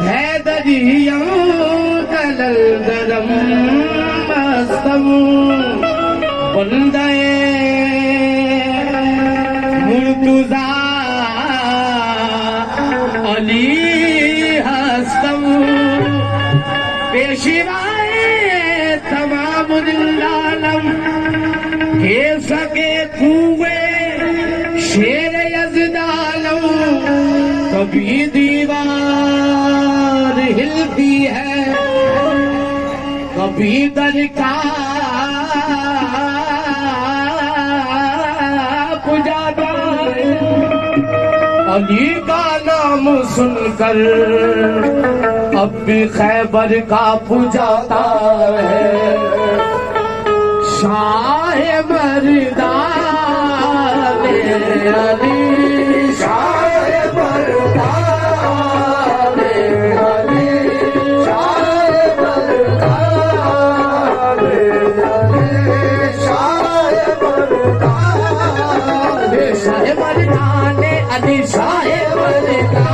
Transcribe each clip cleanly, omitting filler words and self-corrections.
हैदरियं कलंदरम मस्तम बंदे मुर्तुजा अली हस्तम पेशवाए तमाम आलम के सके कुए शेर यज़दालम कभी दीवार हिलती है कभी दरगाह पुजाता है। अली का नाम सुनकर अब भी खैबर का पुजाता है। शाह मर्दान अली शाह मर्दान अली शाह मर्दान शाह मर्दान अली शाह मर्दान अली शाह मर्दान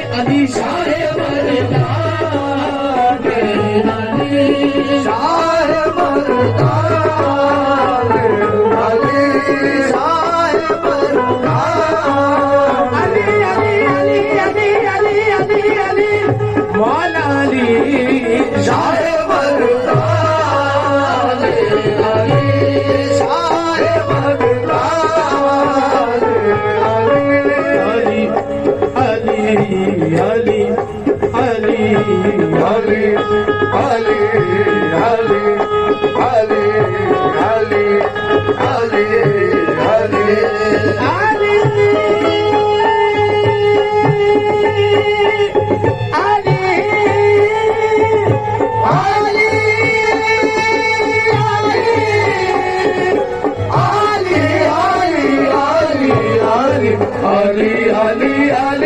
अली शाह मर्दान अली शाह मर्दान अली शाह मर्दान अली अली अली अली अली अली अली मौला अली शाह मर्दान अली शाह मर्दान अली अली अली अली अली अली अली अली अली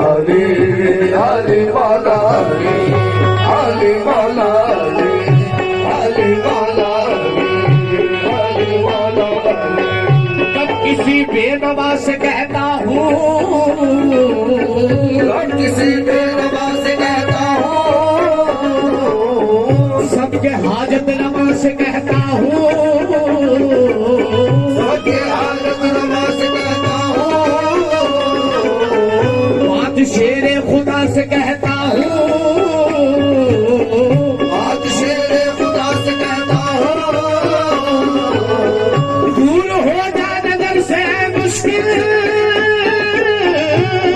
अली अली वाला अली वाला अली वाला अली वाला। जब किसी बेनवा से कहता हूँ जब किसी बेनवा से कहता हूँ सबके हाजत रवा से कहता हूँ सबके हाजत रवा से कहता हूँ बात शेरे खुदा से कहता हूँ बात शेरे खुदा से कहता हूँ। दूर हो जा नजर से मुश्किल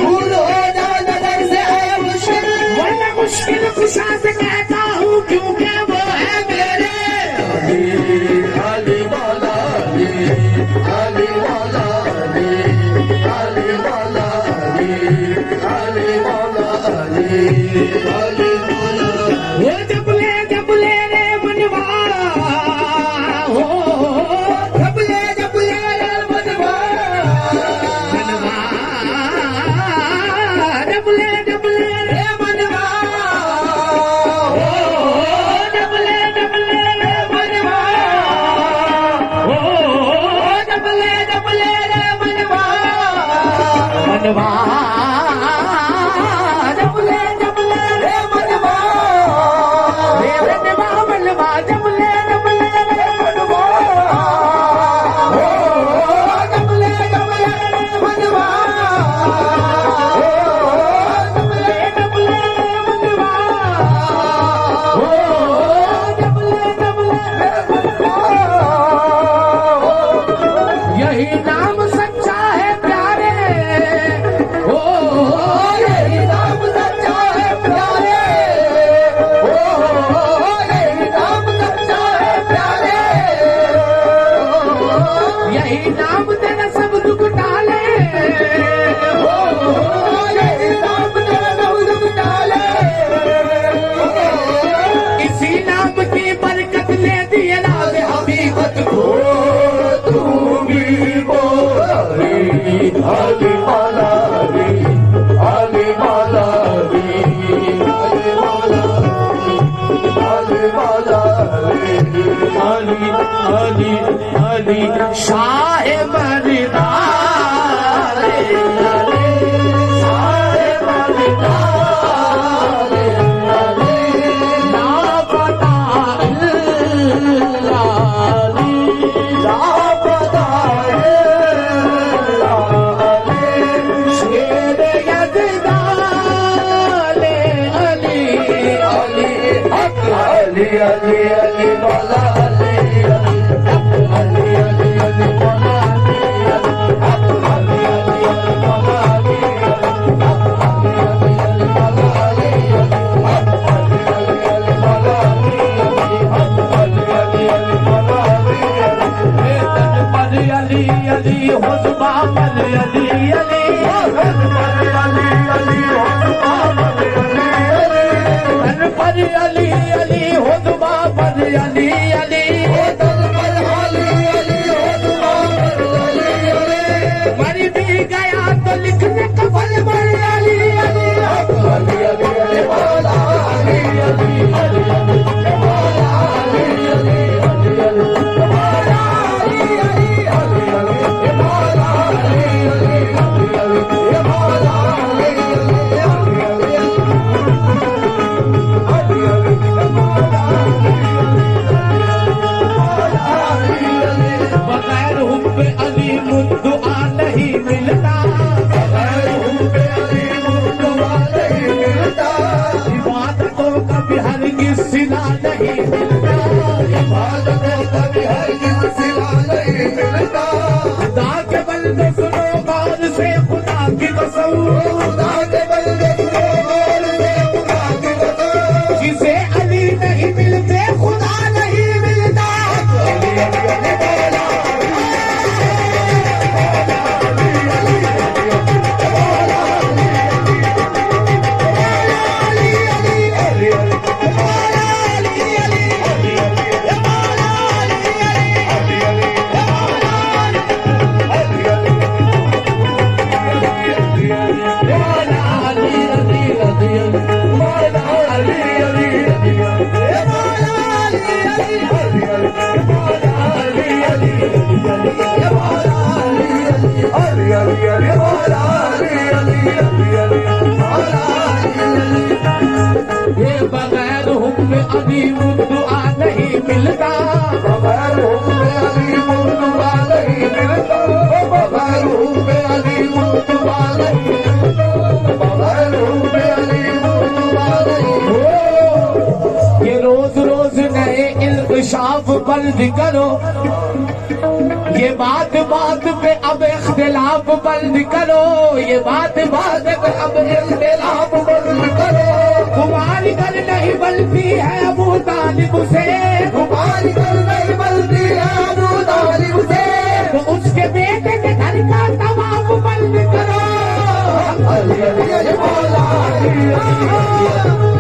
दूर हो जा नजर से मुश्किल वरना मुश्किल खुशा से कहता हूँ क्योंकि वो है मेरे अली वाला अली वाला अली वाला अली वाला वो जब ले रे मनवा हो जब ले रे मनवा मनवा जब ले रे मनवा हो जब ले रे मनवा हो जब ले रे मनवा मनवा यही नाम सच्चा है प्यारे हो यही नाम सच्चा है प्यारे हो यही नाम सच्चा है प्यारे यही नाम तेरा सब दुख टाले हो यही नाम तेरा सब दुख टाले इसी नाम की बरकत ले दिए नाज़ हबीबत को तू अली अली शाह मर्दार अली शाह मर्दार अली लापता इल्ला अली लापता इल्ला अली शेर यज़दार अली अली हक अली अली अली मौला अली अली अली अली मौला हक अली अली अली मौला अली हक अली अली मौला अली हक अली अली मौला अली हक अली अली मौला अली तन पर अली अली हुस्बा पर अली अली तन पर अली अली हुस्बा पर अली अली तन पर अली अली हुस्बा पर अली अली तन पर अली अली हुस्बा पर अली अली मर भी गया तो लिखने कफन पर अली अली हक अली अली अली मौला अली अली अली अली मौला अली अली अली अली मौला अली अली अली अली मौला अली अली अली अली मौला अली बगैर हुब्बे अली मुद्दुआ नहीं मिलता बगैर हुब्बे अली मुद्दुआ नहीं मिलता इबादतों का भी हरगिज़ सिला नहीं मिलता इबादतों का भी हरगिज़ सिला नहीं मिलता खुदा के बंदे सुनो गौर से खुदा की कसम खुदा के बंदे सुनो गौर से खुदा की कसम जिसे अली नहीं मिलते खुदा नहीं मिलता अली अली अली मौला ये बगैर हुक्म अली मुद्दुआ नहीं मिलता बगैर हुक्म अली मुद्दुआ नहीं मिलता बगैर हुक्म अली मुद्दुआ नहीं बगैर हुक्म अली मुद्दुआ नहीं ये रोज रोज नए इंकशाफ बंद करो ये बात बात पे अब इख्तिलाफ बंद करो ये बात बात पे अब इख्तिलाफ बंद करो तुम्हारी घर नहीं बनती है अबू तालिब से तुम्हारी घर नहीं बनती है अबू तालिब से तो उसके बेटे के घर का तवाफ बंद करो अली अली अली मौला अली अली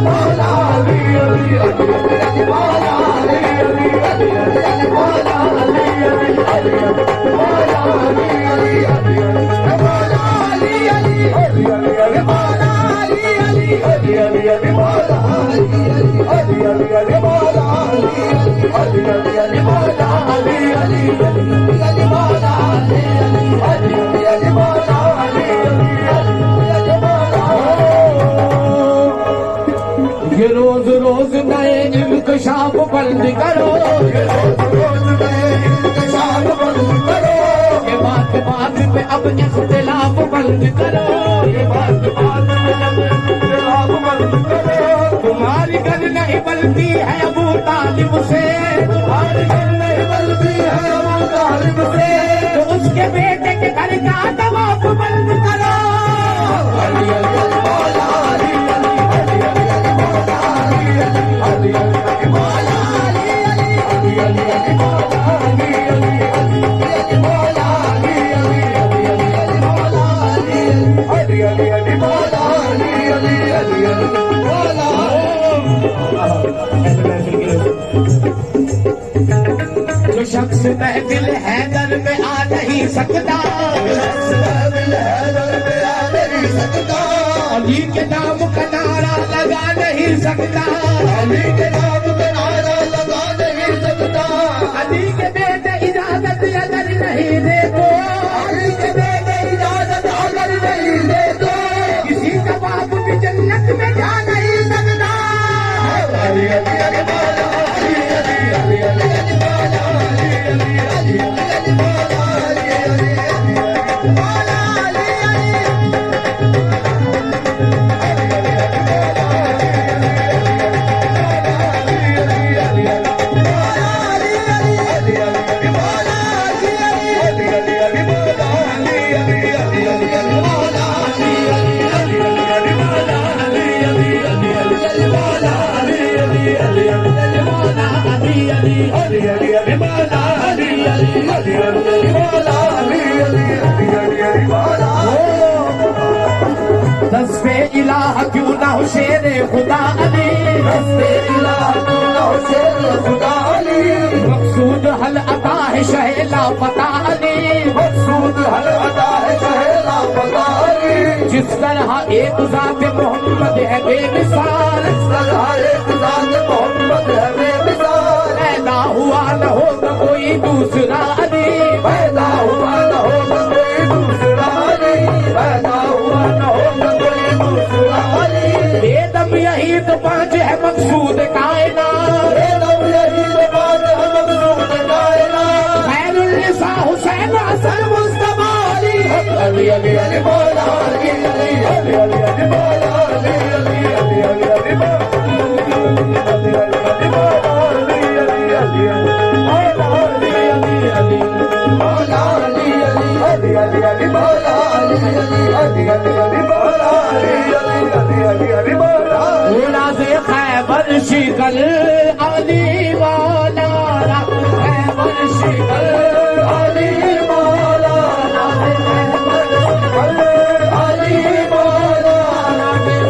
मौला अली अली अली मौला अली अली अली अली मौला अली अली अली मौला अली अली अली मौला अली अली अली अली मौला अली अली अली अली मौला अली अली अली अली मौला अली अली अली अली मौला अली अली अली मौला अली अली अली मौला अली ये रोज रोज नए इंकशाफ बंद करो ये रोज रोज नए इंकशाफ बंद करो ये बात बात पे अब इख्तिलाफ बंद करो ये बात बात पे अब इख्तिलाफ बंद करो तुम्हारी घर नहीं बनती है अबू तालिब से तुम्हारी घर नहीं बनती है अबू तालिब से तो उसके बेटे के घर का तवाफ बंद करो अली अली मौला अली अली अली अली मौला अली अली अली मौला अली अली अली मौला अली अली अली मौला अली अली अली मौला अली अली मौला अली अली मौला जो शख्स महफिल हैदर में आ नहीं सकता शख्स महफिल हैदर में आ नहीं सकता अली के नाम का नारा लगा नहीं सकता अली के नाम का नारा लगा नहीं सकता अली के बेटे नहीं दे तो अली के दे दे इजाजत अगर नहीं दे तो किसी का बाप भी जन्नत में जा नहीं सकता। अली अली अली मौला अली अली अली अली अली मौला अली अली अली अली मौला अली अली अली मौला अली दस्ते इलाह क्यों ना हो शेरे खुदा अली, दस्ते इलाह क्यों ना हो शेरे खुदा अली, मकसूद हल अता है शहेला पता अली, मकसूद हल अता है शहेला पता अली। जिस तरह एक ज़ात मोहम्मद है बेमिसाल, जिस तरह एक ज़ात मोहम्मद है बेमिसाल, पैदा हुआ न होगा कोई दूसरा अली, पैदा हुआ न होगा कोई दूसरा अली, पैदा हुआ न होगा कोई दूसरा अली। बेदम यही तो पांच है मकसूद कायनात, बेदम यही तो पांच है मकसूद कायनात। खैरुन्निसा हुसैन हसन मुस्तफा अली, अली अली अली मौला अली अली अली अली अली मौला अली अली अली अली अली मौला अली अली अली मौला अली अली अली मौला अली अली अली मौला अली अली अली अली मौला अली अली अली अली अली मौला अली अली अली अली अली मौला। गुलाज़े खैबर शिकल अली मौला, खैबर शिकल अली मौला, खैबर शिकल अली मौला,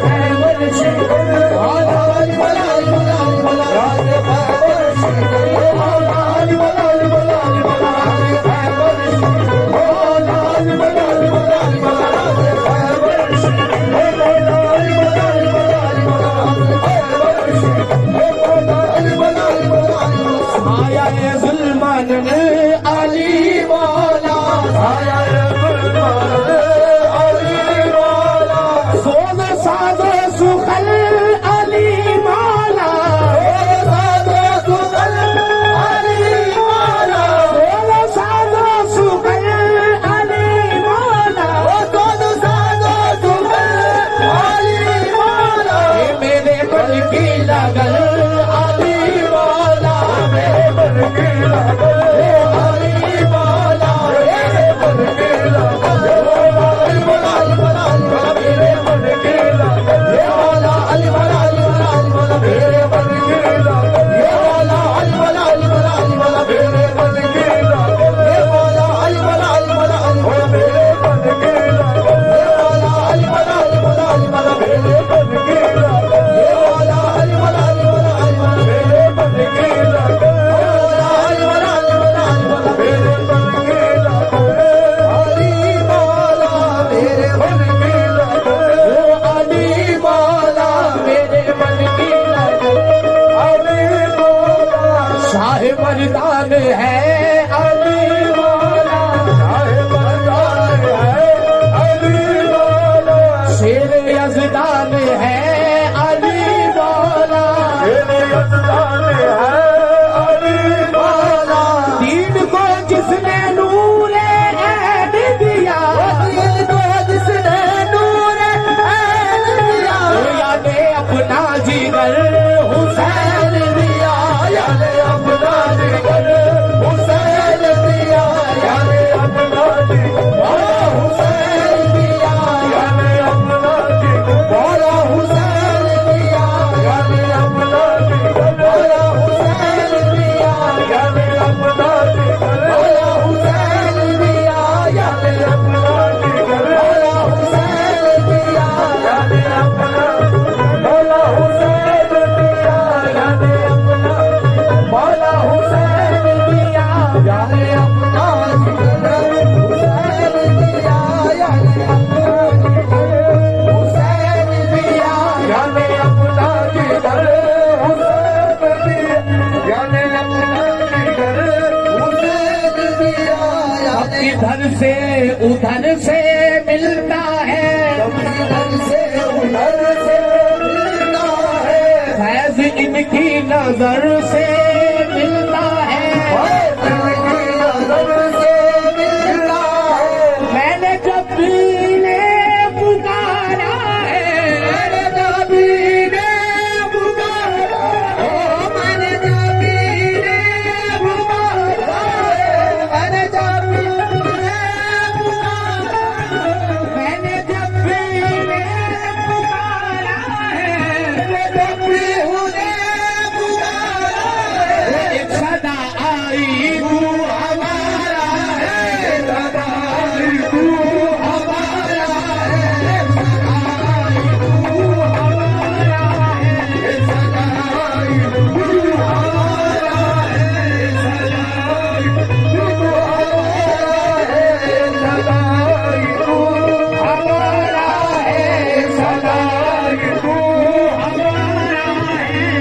खैबर शिकल अली मौला मौला खैबर शिकल अली मौला मौला मौला खैबर शिकल मौला अली मौला मौला मौला खैबर शिकल मौला अली मौला मौला खैबर शिकल मौला अली मौला मौला आया जुल्मान अली इधर से उधर से मिलता है, इधर से उधर से मिलता है, फैज इनकी नजर से मिलता है, इनकी नजर से मिलता है। मैंने जब भी इन्हें पुकारा है, मैंने जब भी इन्हें पुकारा है, मैंने जब भी इन्हें पुकारा है, मैंने जब भी इन्हें पुकारा है, मैंने जब भी इन्हें पुकारा है, मैंने जब भी उन्हें पुकारा है, एक सदा आई तू हमारा है, सदा आई तू हमारा है, सदा आई तू हमारा है, सदा आई तू हमारा है, सदा आई तू हमारा है, सदा आई तू हमारा है,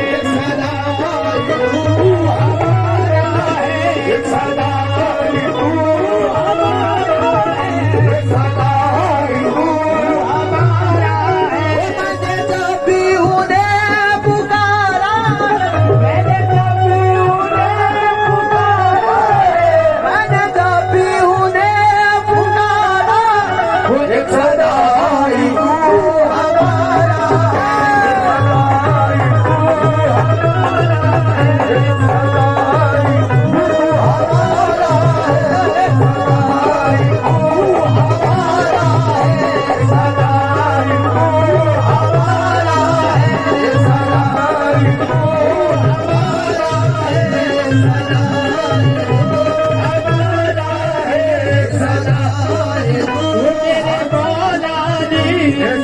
सदा आई तू हमारा है, सदा आई तू हमारा है, सदा आई तू हमारा है। मैंने जब भी उन्हें पुकारा, मैंने जब भी उन्हें पुकारा, मैंने जब भी उन्हें पुकारा, एक सदा आई तू हमारा है, सदा आई तू हमारा है, सदा आई तू हमारा है, सदा आई तू हमारा है, सदा आई तू हमारा है, सदा आई तू हमारा है, सदा आई तू हमारा है, सदा आई तू मेरे मौला दी,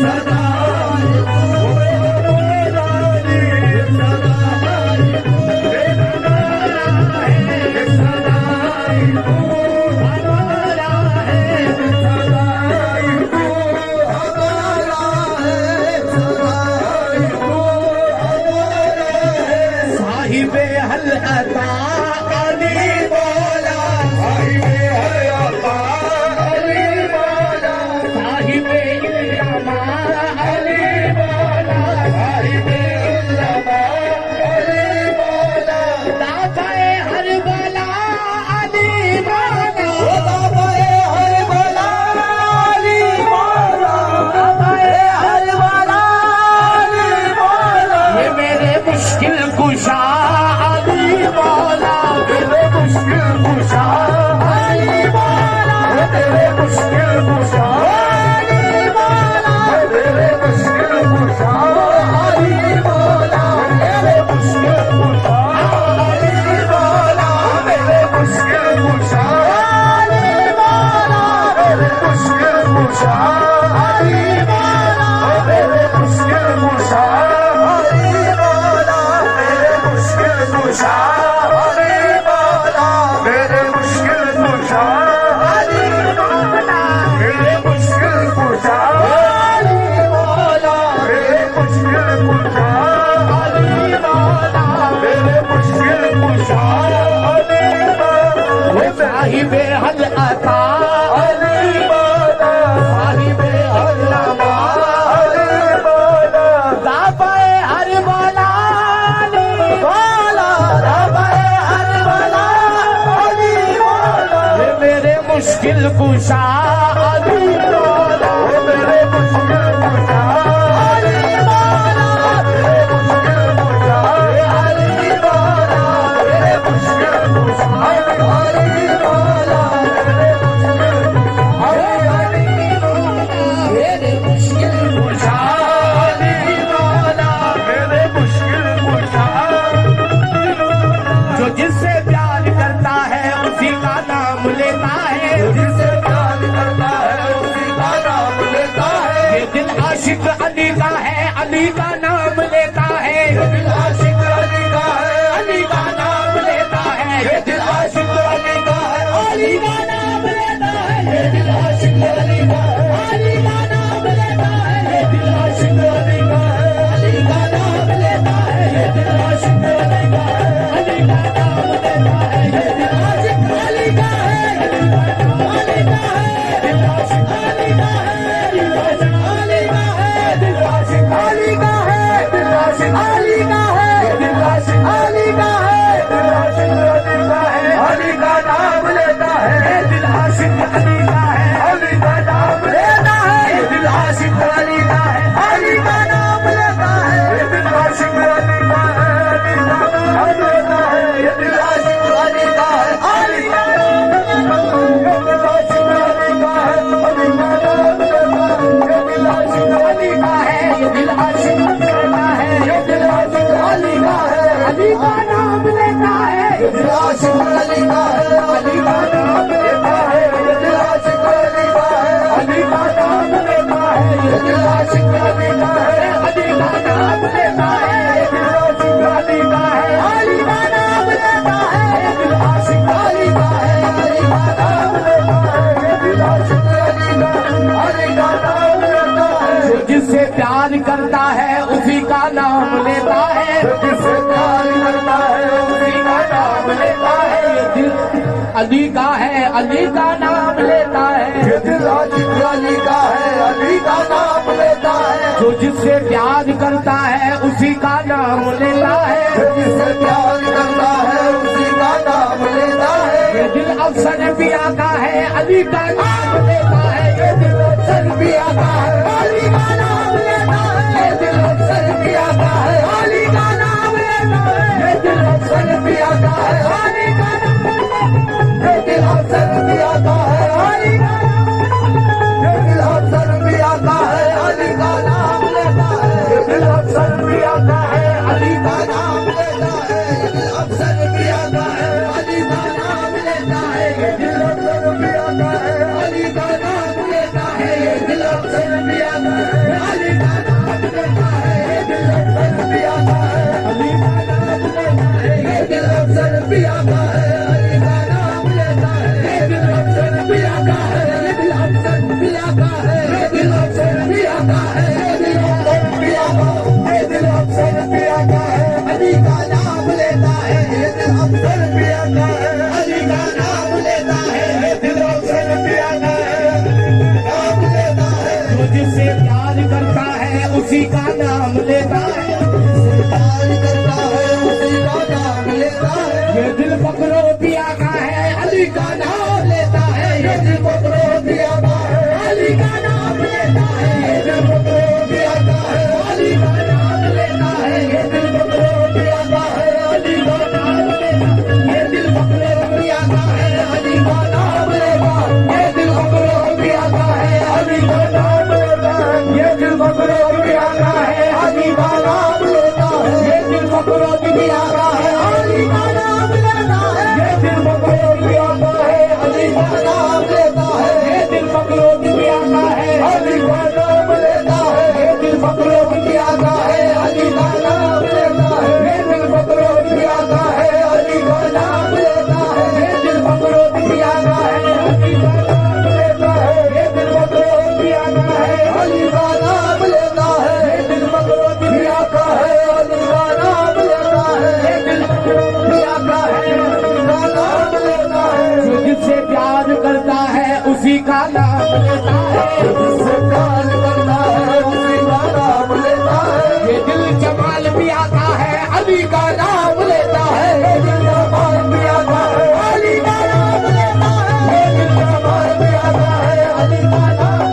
सदा आई तू मेरे मौला दी, सदा आई तू मेरे मौला है, सदा आई तू हमारा है, सदा आई तू हमारा है, सदा आई तू हमारा है। साहिबे हल अता अली मौला, साहिबे हल अता अली मौला, साहिबे इल्लमा अली मौला, साहिबे इल्लमा अली मौला, दाताए हर बला अली मौला, दाताए हर बला अली मौला, दाताए हर बला अली मौला, ये मेरे मुश्किल कुशा अली मौला, मेरे मुश्किल कुशा अली मौला, तेरे मुश्किल कुशा अली मौला, तेरे मुश्किल कुशा अली मौला, तेरे मुश्किल कुशा अली मौला, तेरे मुश्किल कुशा अली मौला, तेरे मुश्किल कुशा अली मौला, तेरे मुश्किल कुशा अली मौला, तेरे मुश्किल कुशा अली मौला, तेरे मुश्किल कुशा अली मौला, तेरे मुश्किल कुशा अली मौला, तेरे मुश्किल कुशा अली मौला, तेरे मुश्किल कुशा अली मौला। साहिबे हल अता अली मौला, साहिबे हल अता अली मौला, दाबाए हर बला अली मौला, दाबाए हर बला अली मौला, ये मेरे मुश्किल कुशा अली मौला, ये मेरे मुश्किल कुशा अली मौला, तेरे मुश्किल कुशा अली मौला, तेरे मुश्किल कुशा अली मौला, तेरे मुश्किल कुशा अली मौला, तेरे मुश्किल कुशा अली मौला, तेरे मुश्किल कुशा। जो जिससे प्यार करता है उसी का नाम लेता है, जो जिससे प्यार करता है उसी का नाम लेता है, ये दिल आशिक आशिक अली का है, अली का नाम लेता है, ये दिल आशिक अली का है, अली का नाम लेता है, ये दिल आशिक अली का है, अली का नाम लेता है, ये दिल आशिक अली का है, अली का नाम लेता है, ये दिल आशिक अली का है, अली का नाम लेता है, ये दिल आशिक अली का है, ये दिल आशिक लेता है, ये दिल आशिक अली का है, अली का नाम लेता है, ये दिल आशिक अली का है, अली का नाम लेता है, ये दिल आशिक अली का है, अली का नाम लेता है, ये दिल आशिक अली का है, अली का नाम लेता है, ये दिल आशिक अली का है, अली का नाम लेता है, ये दिल आशिक अली का है, अली का नाम लेता है, ये दिल आशिक अली का, अली का नाम लेता है। जो जिससे प्यार करता है उसी का नाम लेता है, जो जिससे प्यार करता है उसी का नाम लेता है, ये दिल अली का है, अली का नाम लेता है, ये दिल आशिक अली का है, अली का नाम लेता है। जो जिससे प्यार करता है उसी का नाम लेता है, जो जिससे प्यार करता है उसी का नाम लेता है, ये दिल अफसर पिया का है, अली का नाम लेता है, ये दिल अफसर पिया का है, अली का नाम लेता है, ये दिल अफसर पिया का है, अली का नाम लेता है, ये दिल अफसर पिया का है, अली का नाम लेता है, ये दिल अफसर पिया का है, अली का ये दिल अफसर पिया का है, अली का नाम लेता है, ये दिल अफसर पिया का है, अली का नाम लेता है, ये दिल अफसर पिया का है, अली का नाम लेता है, ये दिल अफसर पिया का है, अली का नाम लेता है, ये दिल अफसर पिया का है, अली का नाम लेता है, ये दिल अफसर पिया का है, अली का नाम लेता है, ये दिल अफसर पिया का है, अली का नाम लेता है, ये दिल अफसर पिया का है, ये दिल अफसर पिया का है, ये दिल अफसर पिया का है, ये दिल अफसर पिया का, ये दिल अफसर पिया का है, अली का नाम लेता है, ये दिल अफसर पिया का है, अली का नाम लेता है, ये दिल अफसर पिया का है, नाम लेता है। जो जिससे प्यार करता है उसी का नाम लेता है, जिससे प्यार करता है उसी का नाम लेता है, ये दिल पकड़ो पिया का है, अली का नाम लेता है, ये दिल पकड़ो पिया का है, अली का नाम लेता है, ये दिल पकड़ो पिया का है, अली का नाम लेता है, ये दिल पकड़ो पिया का है, अली का नाम लेता है, ये दिल पकड़ो पिया का है, अली का नाम लेता है, ये दिल पकड़ो पिया का है, अली का नाम लेता है, ये दिल पकड़ो पिया का है, अली का नाम लेता है, ये दिल पकड़ो पिया का है, अली का नाम लेता है, ये दिल पकड़ो पिया का है, अली का नाम लेता है, ये दिल पकड़ो पिया का है, अली का नाम लेता है, ये दिल पकड़ो पिया का है, अली का नाम लेता है, ये दिल पकड़ो पिया का है, अली का नाम लेता है, ये दिल पकड़ो पिया का है, अली का नाम लेता है, ये दिल पकड़ो पिया का है, अली का नाम लेता है, ये दिल पकड़ो पिया का है, अली का नाम लेता है, ये दिल पकड़ो पिया का है, अली का नाम लेता है। जो जिससे प्यार करता है उसी का नाम लेता है, जिससे प्यार करता है उसी का नाम लेता है, ये दिल जमाल पिया का है, अली का नाम लेता है, ये दिल जमाल पिया का है, अली का नाम लेता है, ये दिल जमाल पिया का है, अली का नाम,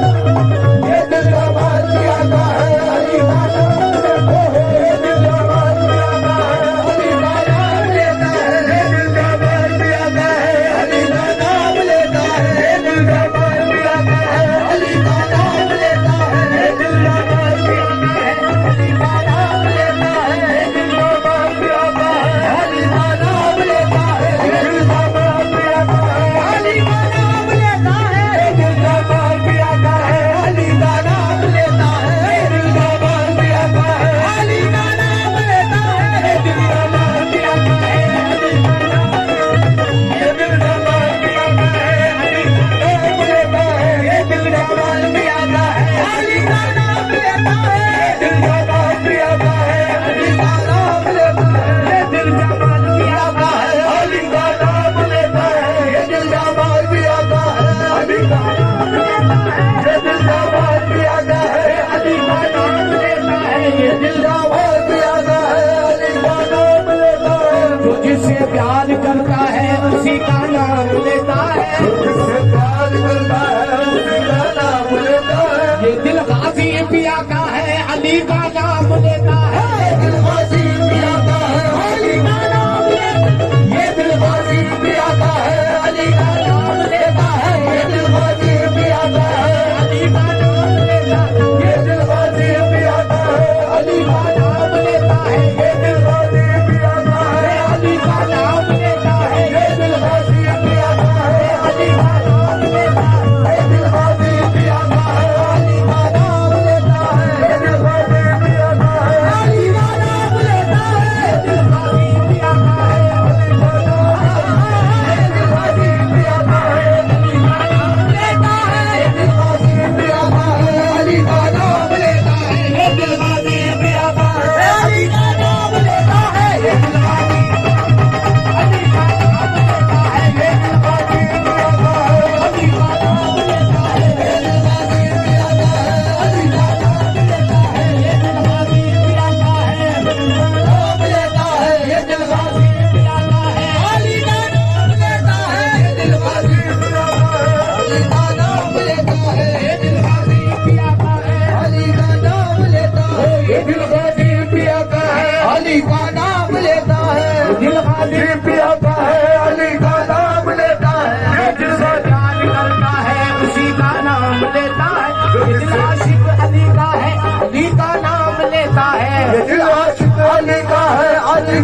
ये दिल जमाल पिया का है, अली का नाम लेता है, ये दिल जमाल पिया का है, अली का नाम लेता है, ये दिल जमाल पिया का है, अली का नाम लेता है, ये दिल जमाल पिया का है, अली का नाम लेता है, ये दिल जमाल पिया का है, अली का नाम लेता है, ये दिल जमाल पिया का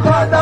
ख्वाजा